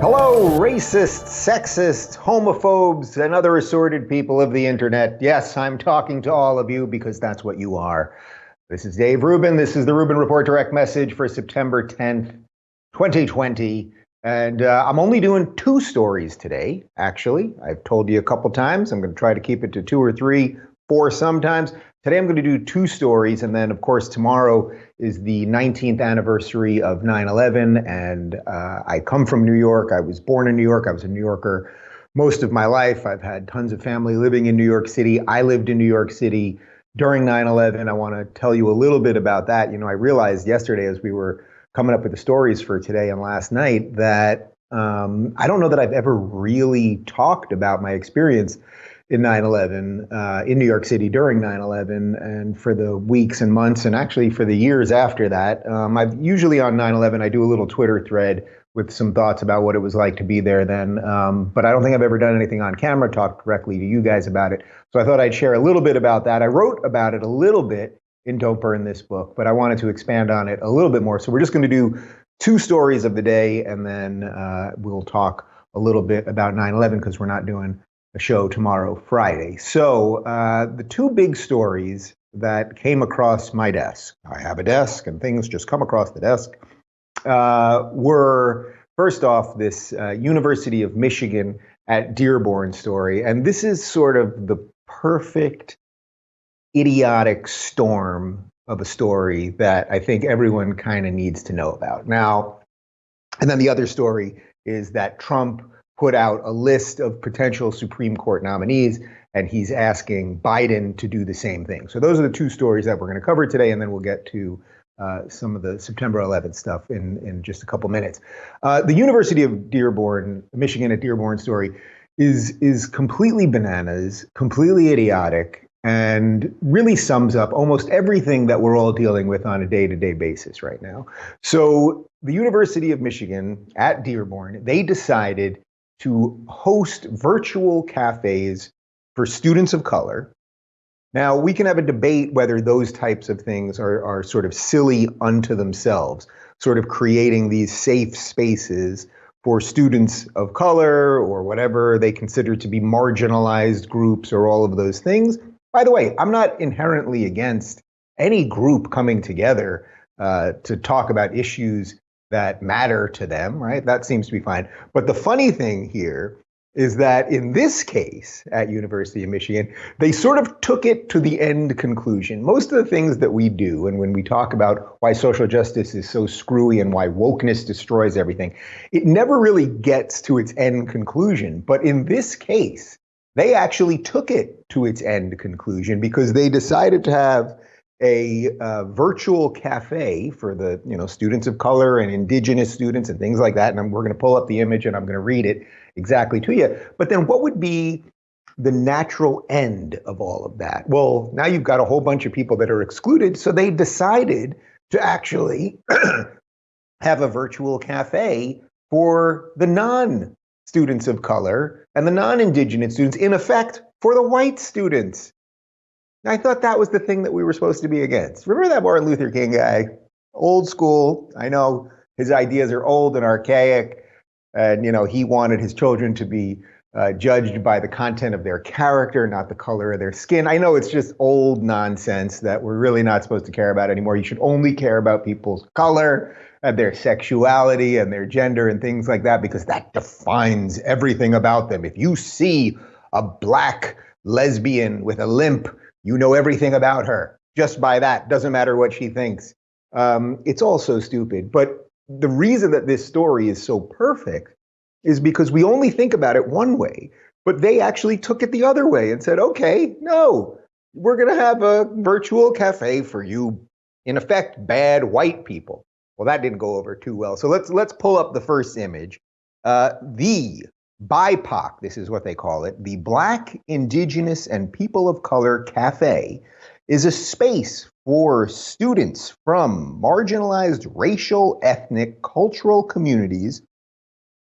Hello, racists, sexists, homophobes, and other assorted people of the internet. Yes, I'm talking to all of you because that's what you are. This is Dave Rubin. This is the Rubin Report direct message for September 10th, 2020. And I'm only doing 2 stories today, actually. I've told you a couple times. I'm going to try to keep it to 2 or 3, 4 sometimes. Today I'm going to do 2 stories, and then, of course, tomorrow is the 19th anniversary of 9/11, and I come from New York. I was born in New York. I was a New Yorker most of my life. I've had tons of family living in New York City. I lived in New York City during 9/11. I want to tell you a little bit about that. You know, I realized yesterday as we were coming up with the stories for today and last night that I don't know that I've ever really talked about my experience in 9/11 in New York City during 9/11, and for the weeks and months and actually for the years after that. I've usually on 9/11, I do a little Twitter thread with some thoughts about what it was like to be there then. But I don't think I've ever done anything on camera, talked directly to you guys about it. So I thought I'd share a little bit about that. I wrote about it a little bit in Don't Burn This Book, but I wanted to expand on it a little bit more. So we're just going to do 2 stories of the day, and then we'll talk a little bit about 9/11 because we're not doing a show tomorrow, Friday. So the 2 big stories that came across my desk, I have a desk and things just come across the desk, were first off this University of Michigan at Dearborn story. And this is sort of the perfect idiotic storm of a story that I think everyone kind of needs to know about. Now, and then the other story is that Trump put out a list of potential Supreme Court nominees, and he's asking Biden to do the same thing. So those are the 2 stories that we're going to cover today, and then we'll get to some of the September 11th stuff in just a couple minutes. The University of Dearborn, Michigan at Dearborn story is completely bananas, completely idiotic, and really sums up almost everything that we're all dealing with on a day-to-day basis right now. So the University of Michigan at Dearborn, they decided to host virtual cafes for students of color. Now, we can have a debate whether those types of things are sort of silly unto themselves, sort of creating these safe spaces for students of color or whatever they consider to be marginalized groups or all of those things. By the way, I'm not inherently against any group coming together to talk about issues that matter to them, right? That seems to be fine. But the funny thing here is that in this case at University of Michigan, they sort of took it to the end conclusion. Most of the things that we do, and when we talk about why social justice is so screwy and why wokeness destroys everything, it never really gets to its end conclusion. But in this case, they actually took it to its end conclusion because they decided to have a virtual cafe for the students of color and indigenous students and things like that. And we're going to pull up the image and I'm going to read it exactly to you. But then what would be the natural end of all of that? Well, now you've got a whole bunch of people that are excluded. So they decided to actually have a virtual cafe for the non-students of color and the non-indigenous students, in effect, for the white students. I thought that was the thing that we were supposed to be against. Remember that Martin Luther King guy? Old school. I know his ideas are old and archaic. And, he wanted his children to be judged by the content of their character, not the color of their skin. I know it's just old nonsense that we're really not supposed to care about anymore. You should only care about people's color and their sexuality and their gender and things like that, because that defines everything about them. If you see a black lesbian with a limp, you know everything about her just by that. Doesn't matter what she thinks. It's all so stupid. But the reason that this story is so perfect is because we only think about it one way, but they actually took it the other way and said, okay, no, we're going to have a virtual cafe for you, in effect, bad white people. Well, that didn't go over too well. So let's pull up the first image. The BIPOC, this is what they call it, the Black, Indigenous, and People of Color Cafe, is a space for students from marginalized racial, ethnic, cultural communities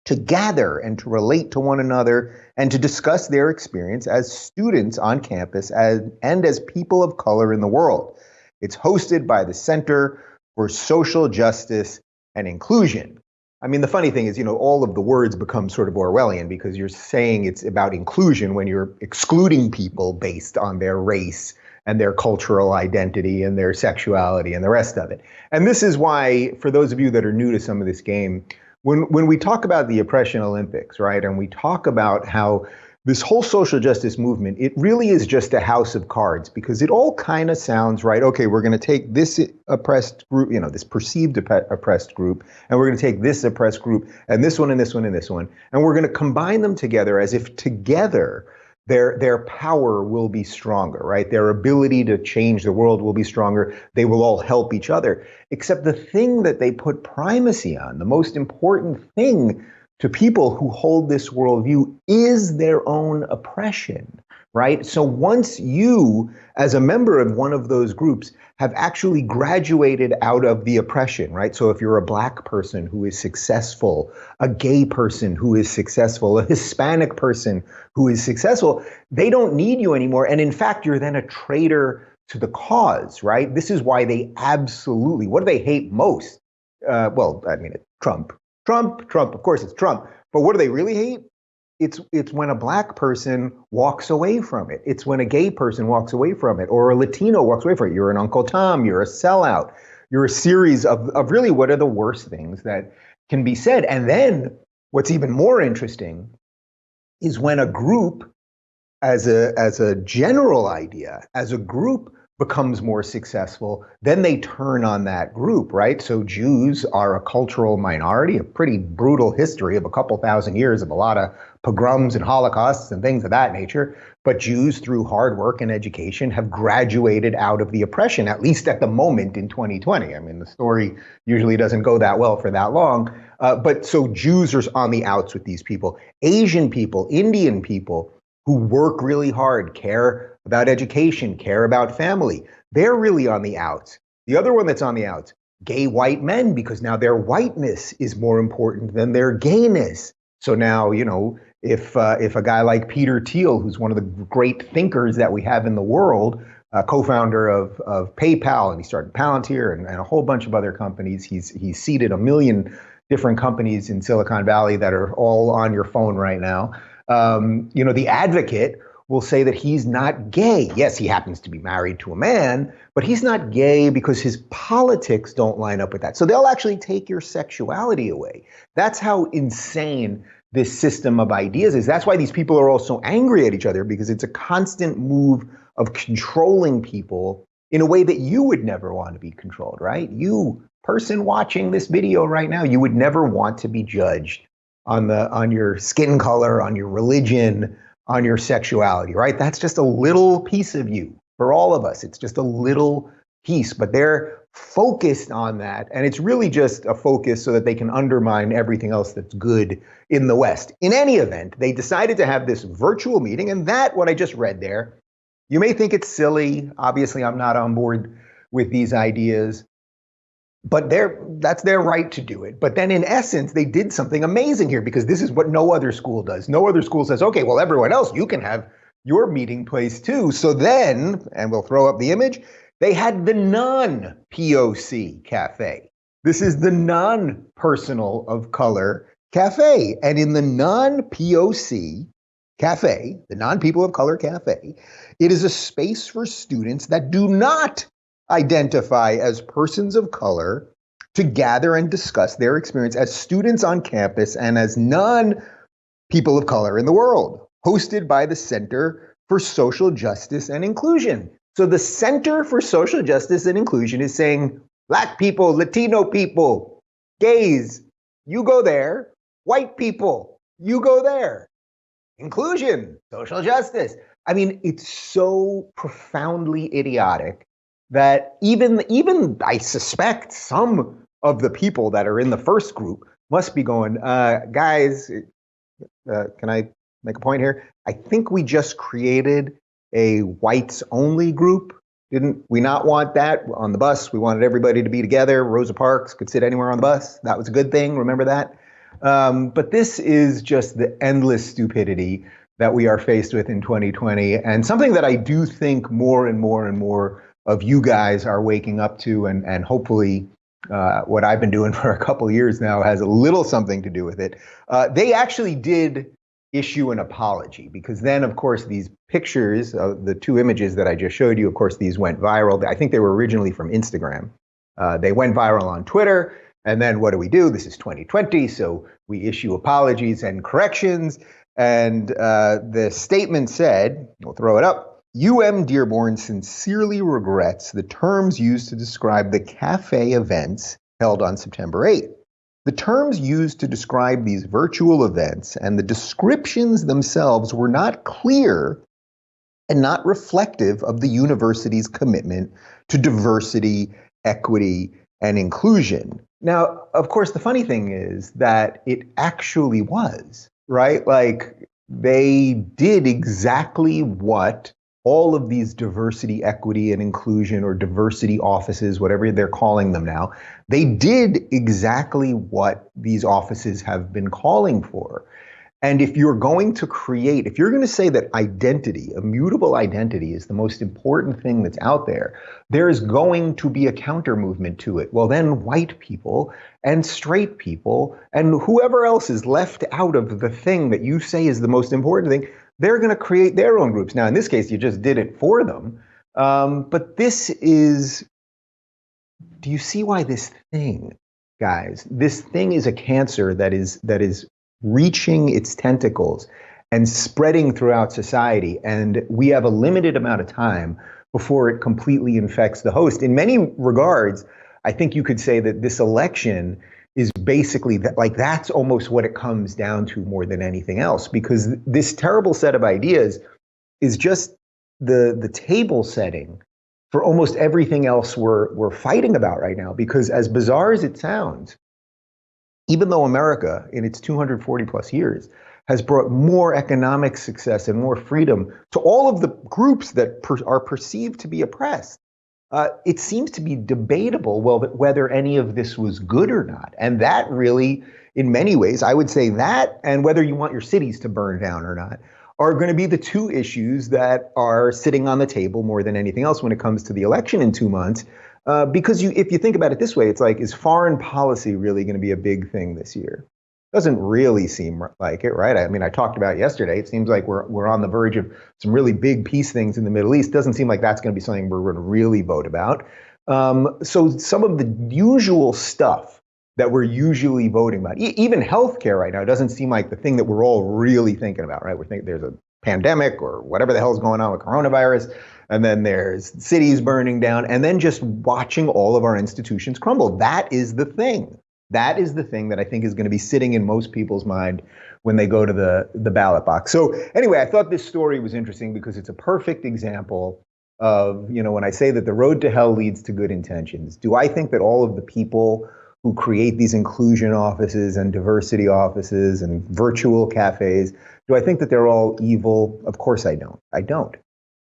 to gather and to relate to one another and to discuss their experience as students on campus and as people of color in the world. It's hosted by the Center for Social Justice and Inclusion. I mean, the funny thing is, all of the words become sort of Orwellian because you're saying it's about inclusion when you're excluding people based on their race and their cultural identity and their sexuality and the rest of it. And this is why, for those of you that are new to some of this game, when we talk about the Oppression Olympics, right, and we talk about how this whole social justice movement, it really is just a house of cards because it all kind of sounds right. Okay, we're going to take this oppressed group, this perceived oppressed group, and we're going to take this oppressed group and this one and this one and this one, and we're going to combine them together as if together their power will be stronger, right? Their ability to change the world will be stronger. They will all help each other. Except the thing that they put primacy on, the most important thing to people who hold this worldview is their own oppression, right? So once you, as a member of one of those groups, have actually graduated out of the oppression, right? So if you're a Black person who is successful, a gay person who is successful, a Hispanic person who is successful, they don't need you anymore. And in fact, you're then a traitor to the cause, right? This is why they absolutely, what do they hate most? It's Trump. Trump, of course it's Trump. But what do they really hate? It's when a Black person walks away from it. It's when a gay person walks away from it, or a Latino walks away from it. You're an Uncle Tom, you're a sellout. You're a series of really what are the worst things that can be said. And then what's even more interesting is when a group, as a general idea, as a group becomes more successful, then they turn on that group, right? So Jews are a cultural minority, a pretty brutal history of a couple thousand years of a lot of pogroms and holocausts and things of that nature. But Jews, through hard work and education, have graduated out of the oppression, at least at the moment in 2020. I mean, the story usually doesn't go that well for that long. But so Jews are on the outs with these people. Asian people, Indian people, who work really hard, care about education, care about family. They're really on the outs. The other one that's on the outs, gay white men, because now their whiteness is more important than their gayness. So now, if a guy like Peter Thiel, who's one of the great thinkers that we have in the world, co-founder of PayPal, and he started Palantir and a whole bunch of other companies. He's seeded 1 million different companies in Silicon Valley that are all on your phone right now. The advocate will say that he's not gay. Yes, he happens to be married to a man, but he's not gay because his politics don't line up with that. So they'll actually take your sexuality away. That's how insane this system of ideas is. That's why these people are all so angry at each other, because it's a constant move of controlling people in a way that you would never want to be controlled, right? You, person watching this video right now, you would never want to be judged on your skin color, on your religion, on your sexuality, right? That's just a little piece of you. For all of us, it's just a little piece, but they're focused on that. And it's really just a focus so that they can undermine everything else that's good in the West. In any event, they decided to have this virtual meeting, and that, what I just read there, you may think it's silly. Obviously, I'm not on board with these ideas. But that's their right to do it. But then in essence, they did something amazing here, because this is what no other school does. No other school says, okay, well, everyone else, you can have your meeting place too. So then, and we'll throw up the image, they had the non-POC cafe. This is the non-personal of color cafe. And in the non-POC cafe, the non-people of color cafe, it is a space for students that do not identify as persons of color to gather and discuss their experience as students on campus and as non-people of color in the world, hosted by the Center for Social Justice and Inclusion. So the Center for Social Justice and Inclusion is saying, Black people, Latino people, gays, you go there. White people, you go there. Inclusion, social justice. I mean, it's so profoundly idiotic that even I suspect some of the people that are in the first group must be going, guys, can I make a point here? I think we just created a whites only group. Didn't we not want that on the bus? We wanted everybody to be together. Rosa Parks could sit anywhere on the bus. That was a good thing. Remember that? But this is just the endless stupidity that we are faced with in 2020, and something that I do think more and more and more of you guys are waking up to, and hopefully what I've been doing for a couple of years now has a little something to do with it. They actually did issue an apology, because then, of course, these pictures, the two images that I just showed you, of course, these went viral. I think they were originally from Instagram. They went viral on Twitter. And then what do? This is 2020, so we issue apologies and corrections. And the statement said, we'll throw it up, Dearborn sincerely regrets the terms used to describe the cafe events held on September 8th. The terms used to describe these virtual events and the descriptions themselves were not clear and not reflective of the university's commitment to diversity, equity, and inclusion. Now, of course, the funny thing is that it actually was, right? Like, they did exactly what all of these diversity, equity, and inclusion, or diversity offices, whatever they're calling them now, they did exactly what these offices have been calling for. And if you're going to create, if you're going to say that identity, immutable identity, is the most important thing that's out there, there is going to be a counter movement to it. Well, then white people and straight people and whoever else is left out of the thing that you say is the most important thing, they're going to create their own groups. Now, in this case, you just did it for them. But this is, do you see why this thing, guys, this thing is a cancer that is reaching its tentacles and spreading throughout society. And we have a limited amount of time before it completely infects the host. In many regards, I think you could say that this election is basically that, like, that's almost what it comes down to more than anything else, because this terrible set of ideas is just the table setting for almost everything else we're fighting about right now. Because as bizarre as it sounds, even though America, in its 240 plus years, has brought more economic success and more freedom to all of the groups that are perceived to be oppressed, it seems to be debatable, well, whether any of this was good or not. And that really, in many ways, I would say that, and whether you want your cities to burn down or not, are going to be the two issues that are sitting on the table more than anything else when it comes to the election in 2 months. Because if you think about it this way, it's like, is foreign policy really going to be a big thing this year? Doesn't really seem like it, right? I mean, I talked about it yesterday. It seems like we're on the verge of some really big peace things in the Middle East. Doesn't seem like that's going to be something we're going to really vote about. So some of the usual stuff that we're usually voting about, even healthcare right now, doesn't seem like the thing that we're all really thinking about, right? We're thinking there's a pandemic or whatever the hell's going on with coronavirus, and then there's cities burning down, and then just watching all of our institutions crumble. That is the thing. That is the thing that I think is going to be sitting in most people's mind when they go to the ballot box. So anyway, I thought this story was interesting because it's a perfect example of, when I say that the road to hell leads to good intentions. Do I think that all of the people who create these inclusion offices and diversity offices and virtual cafes, do I think that they're all evil? Of course I don't. I don't.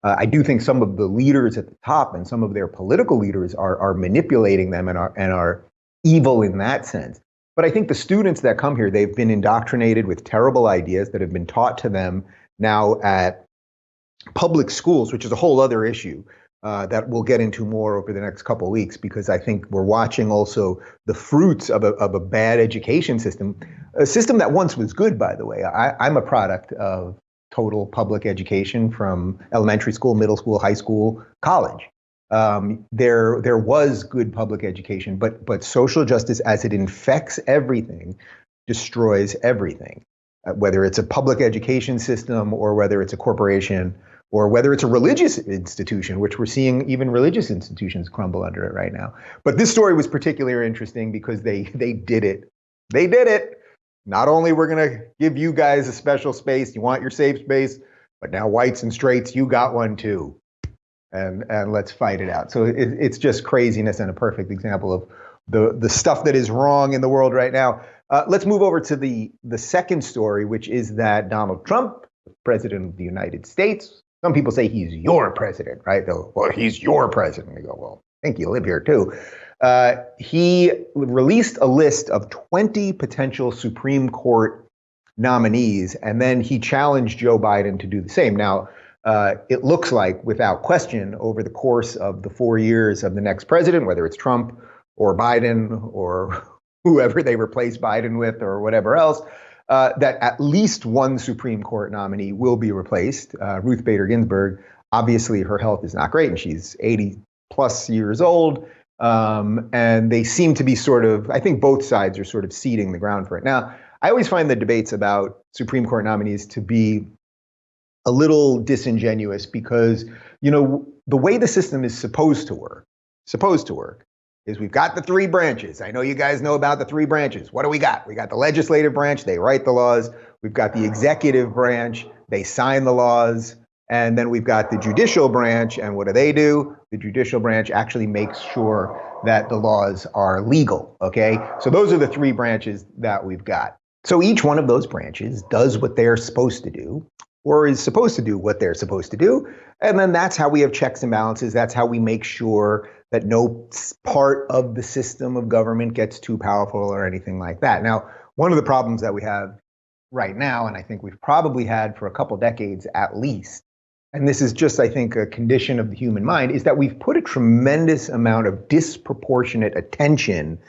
I do think some of the leaders at the top and some of their political leaders are manipulating them and are evil in that sense. But I think the students that come here, they've been indoctrinated with terrible ideas that have been taught to them now at public schools, which is a whole other issue that we'll get into more over the next couple of weeks, because I think we're watching also the fruits of a bad education system, a system that once was good, by the way. I'm a product of total public education from elementary school, middle school, high school, college. There was good public education, but social justice, as it infects everything, destroys everything. Whether it's a public education system or whether it's a corporation or whether it's a religious institution, which we're seeing even religious institutions crumble under it right now. But this story was particularly interesting because they did it. They did it. Not only we're going to give you guys a special space, you want your safe space, but now whites and straights, you got one too. And let's fight it out. So it's just craziness and a perfect example of the stuff that is wrong in the world right now. Let's move over to the second story, which is that Donald Trump, president of the United States, some people say he's your president, right? They'll, well, he's your president. They go, well, I think you live here too. He released a list of 20 potential Supreme Court nominees, and then he challenged Joe Biden to do the same. Now, it looks like, without question, over the course of the 4 years of the next president, whether it's Trump or Biden or whoever they replace Biden with or whatever else, that at least one Supreme Court nominee will be replaced. Ruth Bader Ginsburg, obviously her health is not great and she's 80 plus years old. And they seem to be sort of, I think both sides are sort of seeding the ground for it. Now, I always find the debates about Supreme Court nominees to be a little disingenuous because, the way the system is supposed to work is we've got the three branches. I know you guys know about the three branches. What do we got? We got the legislative branch, they write the laws. We've got the executive branch, they sign the laws. And then we've got the judicial branch, and what do? The judicial branch actually makes sure that the laws are legal, okay? So those are the three branches that we've got. So each one of those branches does what they're supposed to do, or is supposed to do what they're supposed to do. And then that's how we have checks and balances. That's how we make sure that no part of the system of government gets too powerful or anything like that. Now, one of the problems that we have right now, and I think we've probably had for a couple decades at least, and this is just, I think, a condition of the human mind, is that we've put a tremendous amount of disproportionate attention,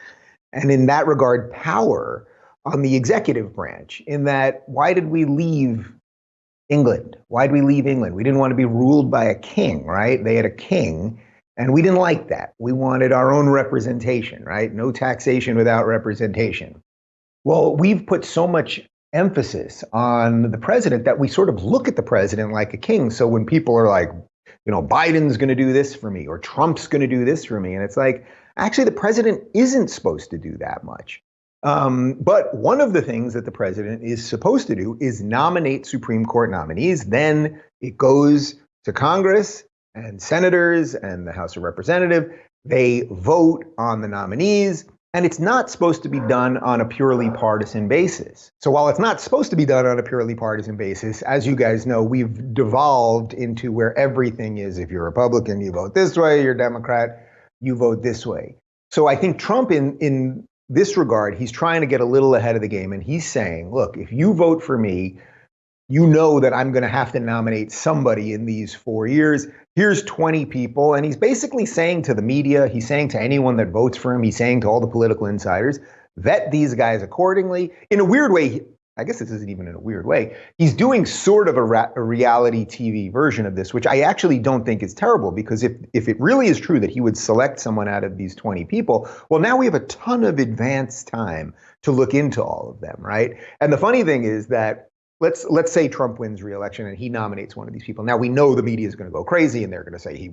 and in that regard, power, on the executive branch. In that, why did we leave England? Why did we leave England? We didn't want to be ruled by a king, right? They had a king, and we didn't like that. We wanted our own representation, right? No taxation without representation. Well, we've put so much emphasis on the president that we sort of look at the president like a king. So when people are like, Biden's going to do this for me, or Trump's going to do this for me, and it's like, actually, the president isn't supposed to do that much. But one of the things that the president is supposed to do is nominate Supreme Court nominees. Then it goes to Congress and senators and the House of Representatives. They vote on the nominees. And it's not supposed to be done on a purely partisan basis. So while it's not supposed to be done on a purely partisan basis, as you guys know, we've devolved into where everything is, if you're Republican, you vote this way, you're Democrat, you vote this way. So I think Trump in this regard, he's trying to get a little ahead of the game. And he's saying, look, if you vote for me, you know that I'm going to have to nominate somebody in these 4 years. Here's 20 people. And he's basically saying to the media, he's saying to anyone that votes for him, he's saying to all the political insiders, vet these guys accordingly. In a weird way, I guess this isn't even in a weird way, he's doing sort of a reality TV version of this, which I actually don't think is terrible, because if it really is true that he would select someone out of these 20 people, well, now we have a ton of advance time to look into all of them, right? And the funny thing is that let's say Trump wins re-election and he nominates one of these people. Now we know the media is going to go crazy and they're going to say he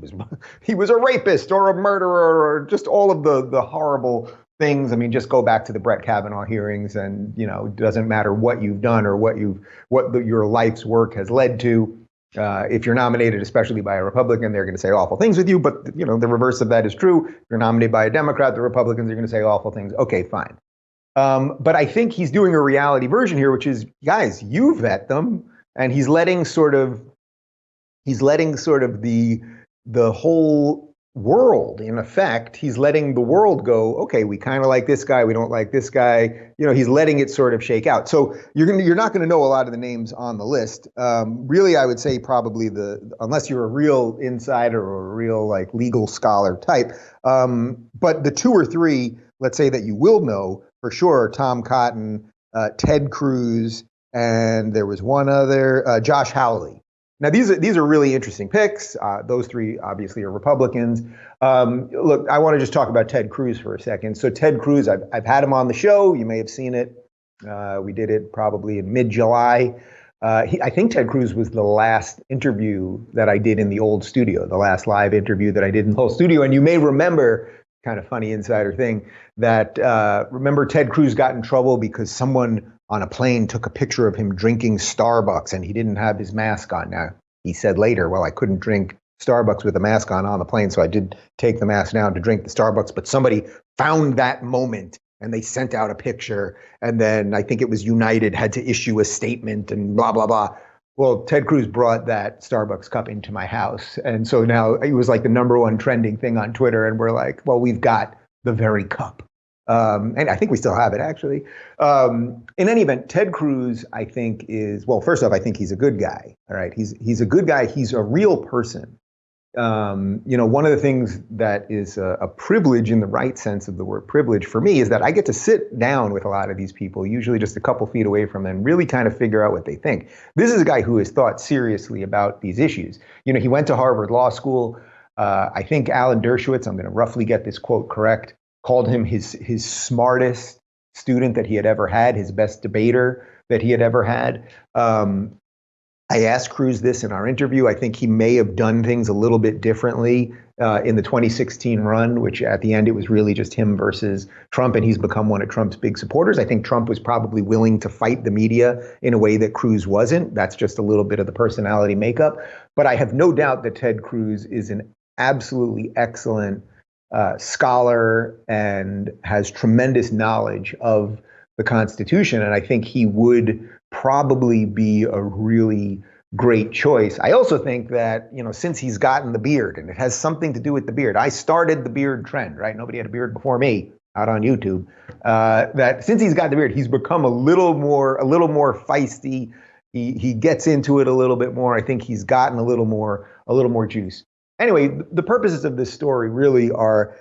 was a rapist or a murderer or just all of the horrible things. I mean, just go back to the Brett Kavanaugh hearings, and it doesn't matter what you've done or what your life's work has led to. If you're nominated, especially by a Republican, they're going to say awful things with you. But the reverse of that is true. If you're nominated by a Democrat, the Republicans are going to say awful things. Okay, fine. But I think he's doing a reality version here, which is, guys, you vet them, and he's letting sort of the whole world, in effect, he's letting the world go, okay, we kind of like this guy, we don't like this guy. He's letting it sort of shake out. So you're not going to know a lot of the names on the list. Really, I would say probably unless you're a real insider or a real legal scholar type. But the two or three, let's say, that you will know for sure: Tom Cotton, Ted Cruz, and there was one other, Josh Hawley. Now, these are really interesting picks. Those three obviously are Republicans. Look, I want to just talk about Ted Cruz for a second. So Ted Cruz, I've had him on the show. You may have seen it. We did it probably in mid-July. I think Ted Cruz was the last interview that I did in the old studio, the last live interview that I did in the whole studio. And you may remember, kind of funny insider thing, that remember Ted Cruz got in trouble because someone on a plane took a picture of him drinking Starbucks and he didn't have his mask on. Now, he said later, well, I couldn't drink Starbucks with a mask on the plane, so I did take the mask down to drink the Starbucks. But somebody found that moment and they sent out a picture. And then I think it was United had to issue a statement and blah, blah, blah. Well, Ted Cruz brought that Starbucks cup into my house. And so now it was like the #1 trending thing on Twitter. And we're like, well, we've got the very cup. And I think we still have it, actually. In any event, Ted Cruz, I think well, first off, I think he's a good guy. All right. He's a good guy. He's a real person. One of the things that is a privilege in the right sense of the word privilege for me is that I get to sit down with a lot of these people, usually just a couple feet away from them, really kind of figure out what they think. This is a guy who has thought seriously about these issues. He went to Harvard Law School. I think Alan Dershowitz, I'm going to roughly get this quote correct, called him his smartest student that he had ever had, his best debater that he had ever had. I asked Cruz this in our interview. I think he may have done things a little bit differently in the 2016 run, which at the end it was really just him versus Trump, and he's become one of Trump's big supporters. I think Trump was probably willing to fight the media in a way that Cruz wasn't. That's just a little bit of the personality makeup. But I have no doubt that Ted Cruz is an absolutely excellent scholar and has tremendous knowledge of the Constitution. And I think he would probably be a really great choice. I also think that, since he's gotten the beard, and it has something to do with the beard. I started the beard trend, right? Nobody had a beard before me out on YouTube. That since he's got the beard, he's become a little more feisty. He gets into it a little bit more. I think he's gotten a little more juice. Anyway, the purposes of this story really are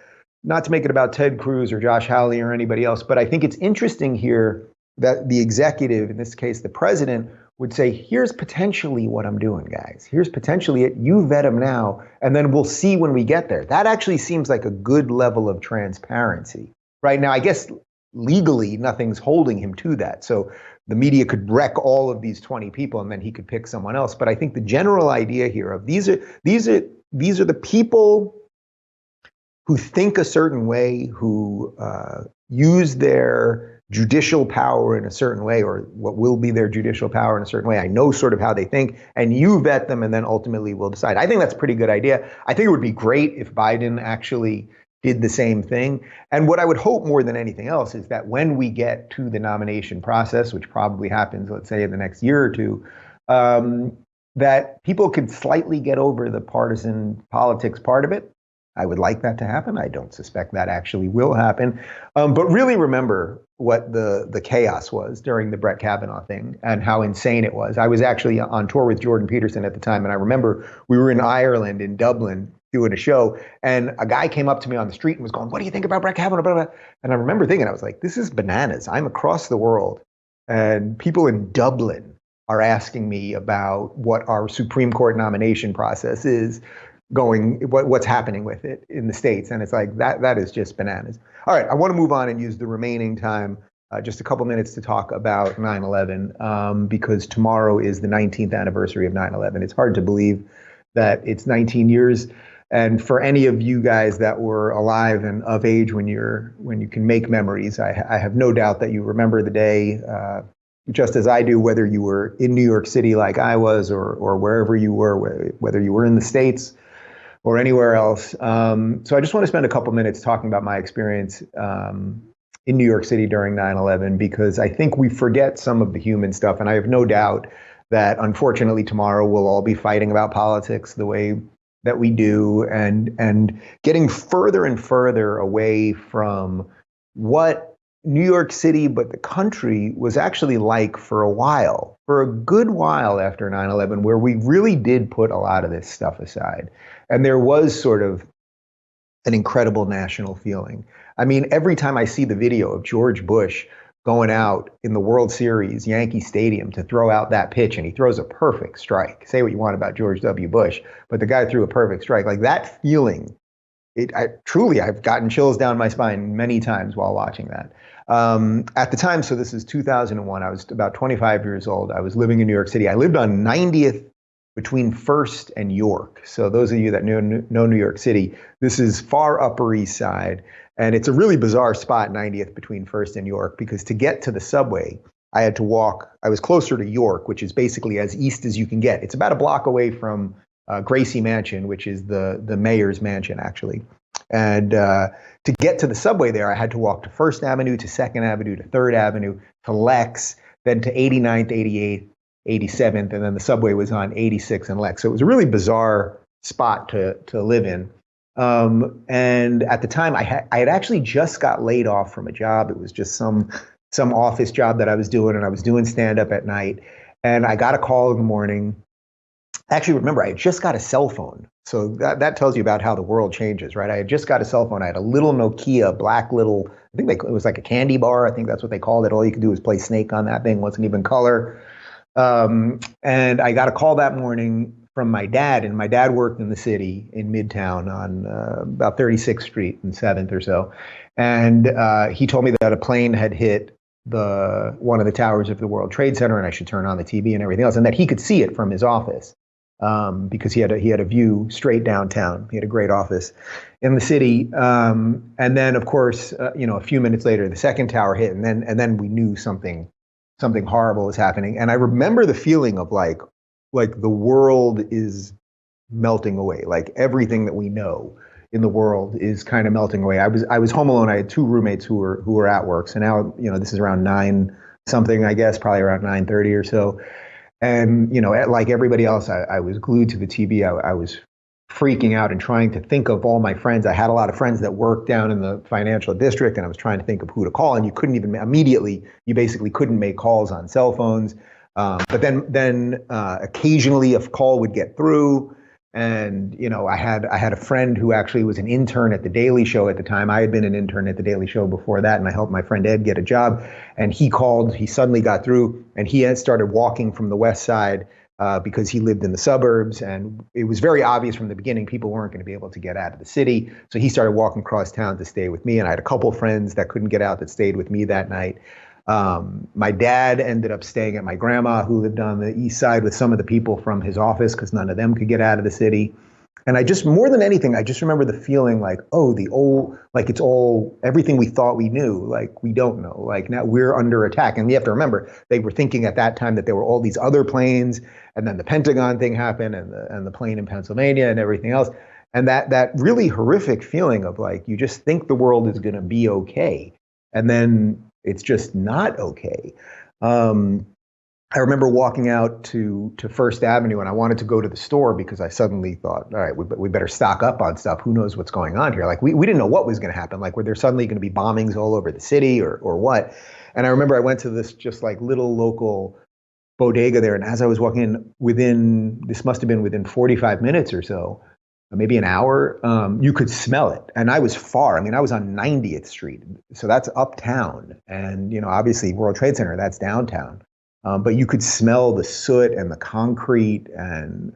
not to make it about Ted Cruz or Josh Hawley or anybody else, but I think it's interesting here that the executive, in this case, the president, would say, here's potentially what I'm doing, guys. Here's potentially it. You vet him now, and then we'll see when we get there. That actually seems like a good level of transparency. Right now, I guess legally, nothing's holding him to that. So the media could wreck all of these 20 people, and then he could pick someone else. But I think the general idea here of these are the people who think a certain way, who use their judicial power in a certain way, or what will be their judicial power in a certain way. I know sort of how they think, and you vet them, and then ultimately we'll decide. I think that's a pretty good idea. I think it would be great if Biden actually did the same thing. And what I would hope more than anything else is that when we get to the nomination process, which probably happens, let's say, in the next year or two, that people could slightly get over the partisan politics part of it. I would like that to happen. I don't suspect that actually will happen. But really remember what the chaos was during the Brett Kavanaugh thing and how insane it was. I was actually on tour with Jordan Peterson at the time, and I remember we were in Ireland, in Dublin, doing a show, and a guy came up to me on the street and was going, "What do you think about Brett Kavanaugh?" Blah, blah, blah. And I remember thinking, I was like, this is bananas. I'm across the world, and people in Dublin are asking me about what our Supreme Court nomination process is going, what's happening with it in the States. And it's like, that is just bananas. All right, I want to move on and use the remaining time, just a couple minutes to talk about 9/11, because tomorrow is the 19th anniversary of 9/11. It's hard to believe that it's 19 years. And for any of you guys that were alive and of age when you can make memories, I have no doubt that you remember the day just as I do, whether you were in New York City like I was, or wherever you were, whether you were in the States or anywhere else. So I just want to spend a couple minutes talking about my experience in New York City during 9/11, because I think we forget some of the human stuff. And I have no doubt that unfortunately tomorrow we'll all be fighting about politics the way that we do, and getting further and further away from what New York City, but the country was actually like for a good while after 9/11, where we really did put a lot of this stuff aside. And there was sort of an incredible national feeling. I mean, every time I see the video of George Bush going out in the World Series, Yankee Stadium, to throw out that pitch, and he throws a perfect strike. Say what you want about George W. Bush, but the guy threw a perfect strike. Like that feeling, I've gotten chills down my spine many times while watching that. At the time, so this is 2001, I was about 25 years old. I was living in New York City. I lived on 90th between First and York. So those of you that know New York City, this is far Upper East Side. And it's a really bizarre spot, 90th between First and York, because to get to the subway, I had to walk. I was closer to York, which is basically as east as you can get. It's about a block away from Gracie Mansion, which is the mayor's mansion, actually. And to get to the subway there, I had to walk to First Avenue, to Second Avenue, to Third Avenue, to Lex, then to 89th, 88th, 87th, and then the subway was on 86th and Lex. So it was a really bizarre spot to live in. And at the time, I had actually just got laid off from a job. It was just some office job that I was doing, and I was doing stand up at night. And I got a call in the morning. Actually, remember, I had just got a cell phone. So that tells you about how the world changes, right? I had just got a cell phone. I had a little Nokia, black little, it was like a candy bar. I think that's what they called it. All you could do was play Snake on that thing. Wasn't even color. And I got a call that morning from my dad, and my dad worked in the city in Midtown on about 36th Street and 7th or so. And he told me that a plane had hit one of the towers of the World Trade Center, and I should turn on the TV and everything else, and that he could see it from his office. Because he had a view straight downtown. He had a great office in the city. And then, of course, a few minutes later, the second tower hit, and then we knew something horrible was happening. And I remember the feeling of like the world is melting away. Like everything that we know in the world is kind of melting away. I was home alone. I had two roommates who were at work. So now, this is around 9 something, I guess, probably around 9:30 or so. And, like everybody else, I was glued to the TV. I was freaking out and trying to think of all my friends. I had a lot of friends that worked down in the financial district, and I was trying to think of who to call. And you couldn't even you basically couldn't make calls on cell phones. But then occasionally a call would get through. And, I had a friend who actually was an intern at The Daily Show at the time. I had been an intern at The Daily Show before that, and I helped my friend Ed get a job. And he called, he suddenly got through, and he had started walking from the West Side because he lived in the suburbs. And it was very obvious from the beginning people weren't going to be able to get out of the city. So he started walking across town to stay with me. And I had a couple friends that couldn't get out that stayed with me that night. My dad ended up staying at my grandma, who lived on the east side, with some of the people from his office because none of them could get out of the city. And more than anything, I just remember the feeling like, it's all, everything we thought we knew, like we don't know. Like now we're under attack. And you have to remember, they were thinking at that time that there were all these other planes, and then the Pentagon thing happened, and the plane in Pennsylvania and everything else. And that really horrific feeling of like, you just think the world is going to be okay. And then it's just not okay. I remember walking out to First Avenue, and I wanted to go to the store because I suddenly thought, all right, we better stock up on stuff. Who knows what's going on here? Like we didn't know what was going to happen. Like were there suddenly going to be bombings all over the city or what? And I remember I went to this just like little local bodega there, and as I was walking in, this must have been within 45 minutes or so, maybe an hour, you could smell it. And I was far. I mean, I was on 90th Street. So that's uptown. And, obviously World Trade Center, that's downtown. But you could smell the soot and the concrete. And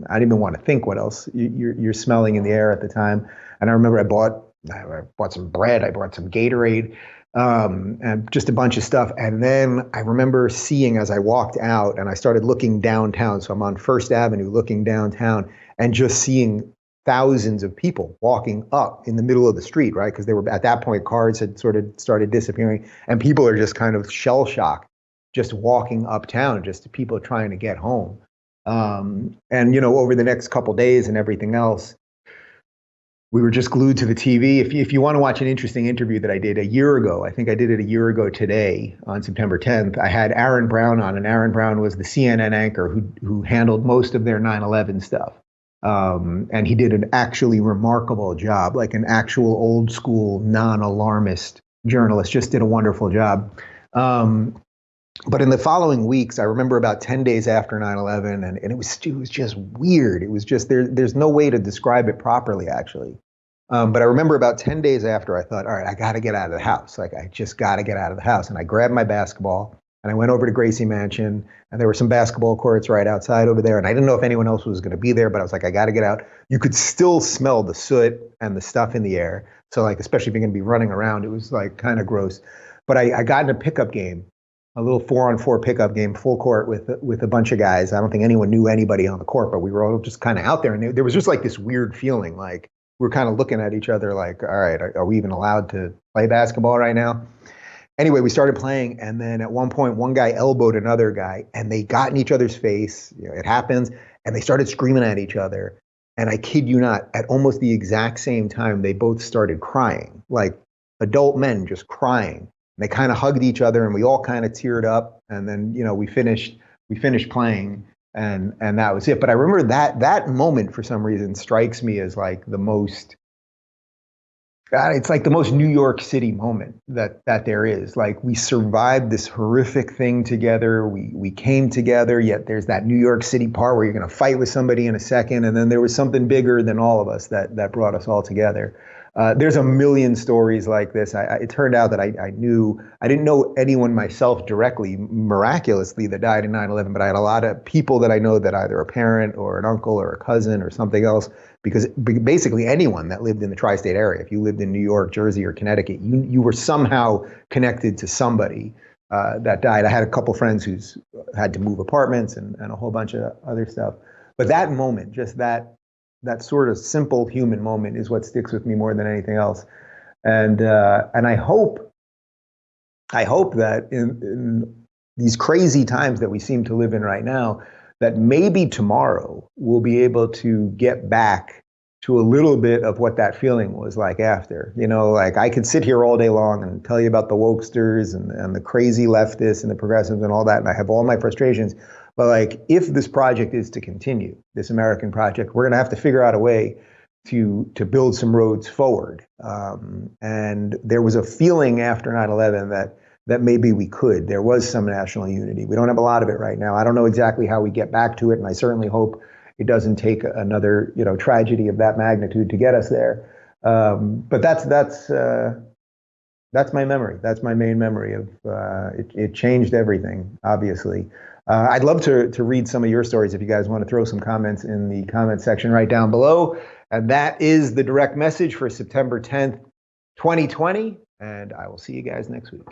I didn't even want to think what else you're smelling in the air at the time. And I remember I bought some bread. I bought some Gatorade, and just a bunch of stuff. And then I remember seeing, as I walked out and I started looking downtown. So I'm on First Avenue looking downtown and just seeing thousands of people walking up in the middle of the street, right? Because they were, at that point, cars had sort of started disappearing, and people are just kind of shell shocked, just walking uptown, just people trying to get home. And, over the next couple days and everything else, we were just glued to the TV. If you want to watch an interesting interview that I did a year ago, I think I did it a year ago today on September 10th, I had Aaron Brown on, and Aaron Brown was the CNN anchor who handled most of their 9/11 stuff. And he did an actually remarkable job, like an actual old school, non-alarmist journalist, just did a wonderful job. But in the following weeks, I remember about 10 days after 9/11, and it was just weird. It was just, there's no way to describe it properly, actually. But I remember about 10 days after, I thought, all right, I got to get out of the house. Like, I just got to get out of the house. And I grabbed my basketball, and I went over to Gracie Mansion, and there were some basketball courts right outside over there. And I didn't know if anyone else was going to be there, but I was like, I got to get out. You could still smell the soot and the stuff in the air. So like, especially if you're going to be running around, it was like kind of gross. But I got in a pickup game, a little 4-on-4 pickup game, full court with a bunch of guys. I don't think anyone knew anybody on the court, but we were all just kind of out there. And there was just like this weird feeling, like we're kind of looking at each other like, all right, are we even allowed to play basketball right now? Anyway, we started playing, and then at one point, one guy elbowed another guy, and they got in each other's face. It happens, and they started screaming at each other. And I kid you not, at almost the exact same time, they both started crying, like adult men just crying. And they kind of hugged each other, and we all kind of teared up. And then, we finished playing, and that was it. But I remember that moment, for some reason, strikes me as like the most God, it's like the most New York City moment that there is. Like we survived this horrific thing together. We came together, yet there's that New York City part where you're going to fight with somebody in a second, and then there was something bigger than all of us that brought us all together. There's a million stories like this. It turned out that I didn't know anyone myself directly, miraculously, that died in 9/11, but I had a lot of people that I know that either a parent or an uncle or a cousin or something else, because basically anyone that lived in the tri-state area, if you lived in New York, Jersey, or Connecticut, you were somehow connected to somebody that died. I had a couple friends who's had to move apartments and a whole bunch of other stuff. But that moment, just that sort of simple human moment is what sticks with me more than anything else. And I hope that in these crazy times that we seem to live in right now, that maybe tomorrow we'll be able to get back to a little bit of what that feeling was like after. You know, like I could sit here all day long and tell you about the wokesters and the crazy leftists and the progressives and all that, and I have all my frustrations. But like, if this project is to continue, this American project, we're going to have to figure out a way to build some roads forward. And there was a feeling after 9/11 that maybe we could. There was some national unity. We don't have a lot of it right now. I don't know exactly how we get back to it, and I certainly hope it doesn't take another, tragedy of that magnitude to get us there. But that's my memory. That's my main memory of it changed everything, obviously. I'd love to read some of your stories if you guys want to throw some comments in the comment section right down below. And that is the direct message for September 10th, 2020. And I will see you guys next week.